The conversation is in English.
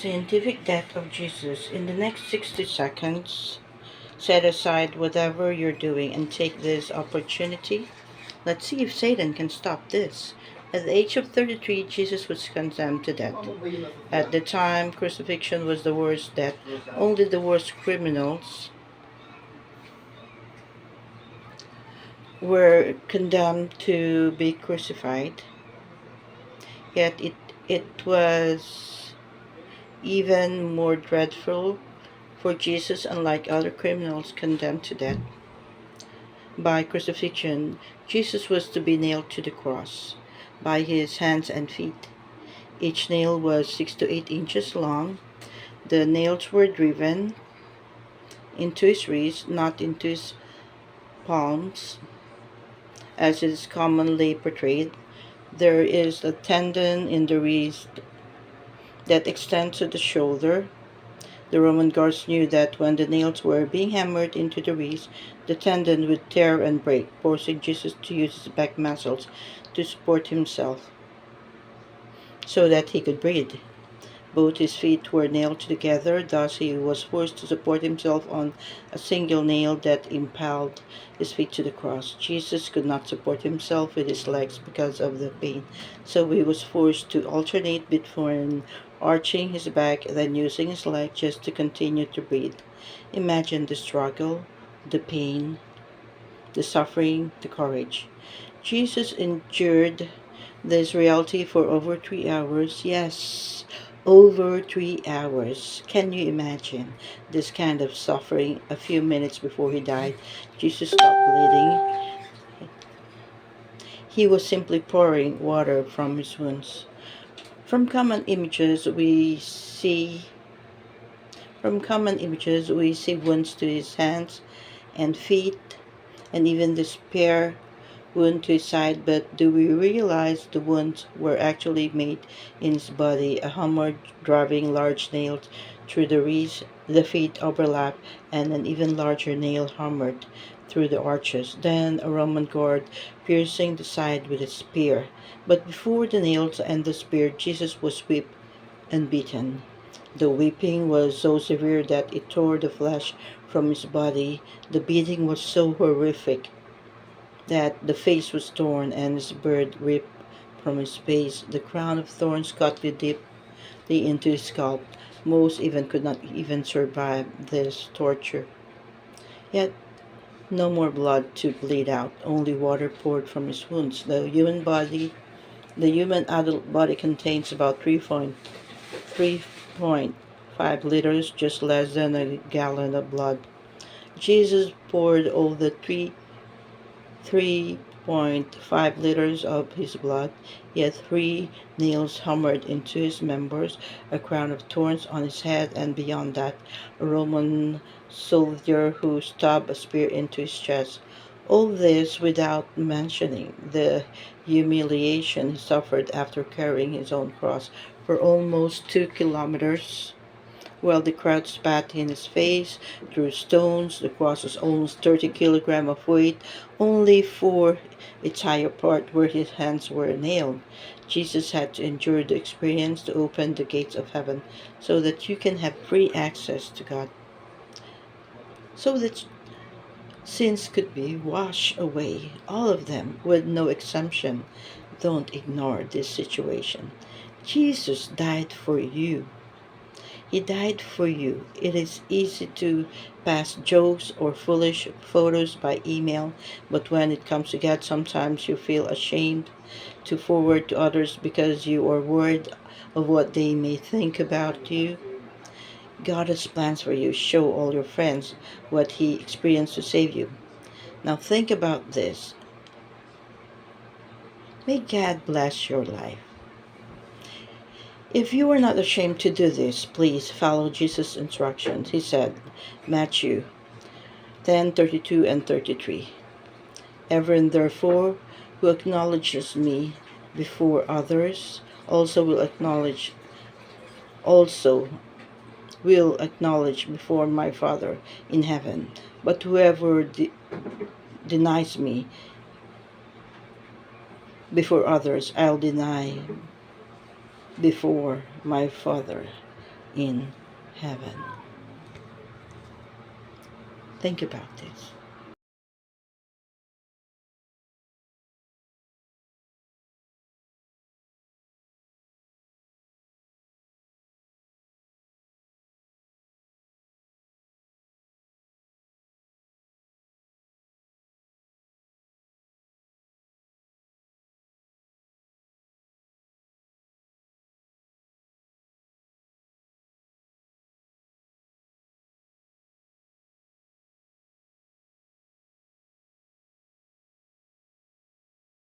Scientific death of Jesus. In the next 60 seconds, set aside whatever you're doing and take this opportunity. Let's see if Satan can stop this. At the age of 33, Jesus was condemned to death. At the time, crucifixion was the worst death. Only the worst criminals were condemned to be crucified. Yet it was even more dreadful for Jesus, unlike other criminals condemned to death by crucifixion. Jesus was to be nailed to the cross by his hands and feet. Each nail was 6 to 8 inches long. The nails were driven into his wrists, not into his palms, as it is commonly portrayed. There is a tendon in the wrist that extends to the shoulder. The Roman guards knew that when the nails were being hammered into the wrist, the tendon would tear and break, forcing Jesus to use his back muscles to support himself so that he could breathe. Both his feet were nailed together, thus he was forced to support himself on a single nail that impaled his feet to the cross. Jesus could not support himself with his legs because of the pain, so he was forced to alternate between arching his back, then using his leg just to continue to breathe. Imagine the struggle, the pain, the suffering, the courage. Jesus endured this reality for over 3 hours. Yes, over 3 hours. Can you imagine this kind of suffering? A few minutes before he died, Jesus stopped bleeding. He was simply pouring water from his wounds. From common images, we see wounds to his hands and feet, and even the spear wound to his side, but do we realize the wounds were actually made in his body? A hammer driving large nails through the wrists, the feet overlap, and an even larger nail hammered through the arches. Then a Roman guard piercing the side with a spear. But before the nails and the spear, Jesus was whipped and beaten. The whipping was so severe that it tore the flesh from his body. The beating was so horrific that the face was torn and his beard ripped from his face. The crown of thorns cut deeply into his scalp. Most even could not even survive this torture. Yet no more blood to bleed out, only water poured from his wounds. The human adult body contains about 3.5 liters, just less than a gallon of blood. Jesus poured all the 3.5 liters of his blood, yet 3 nails hammered into his members, a crown of thorns on his head, and beyond that, a Roman soldier who stabbed a spear into his chest. All this without mentioning the humiliation he suffered after carrying his own cross for almost 2 kilometers. While the crowd spat in his face, threw stones, the cross was almost 30 kilograms of weight, only for its higher part where his hands were nailed. Jesus had to endure the experience to open the gates of heaven so that you can have free access to God, so that sins could be washed away, all of them, with no exemption. Don't ignore this situation. Jesus died for you. He died for you. It is easy to pass jokes or foolish photos by email, but when it comes to God, sometimes you feel ashamed to forward to others because you are worried of what they may think about you. God has plans for you. Show all your friends what He experienced to save you. Now think about this. May God bless your life. If you are not ashamed to do this, please follow Jesus' instructions. He said, Matthew 10:32 and 33. Everyone therefore who acknowledges me before others also will acknowledge before my Father in heaven. But whoever denies me before others, I'll deny before my Father in heaven. Think about this.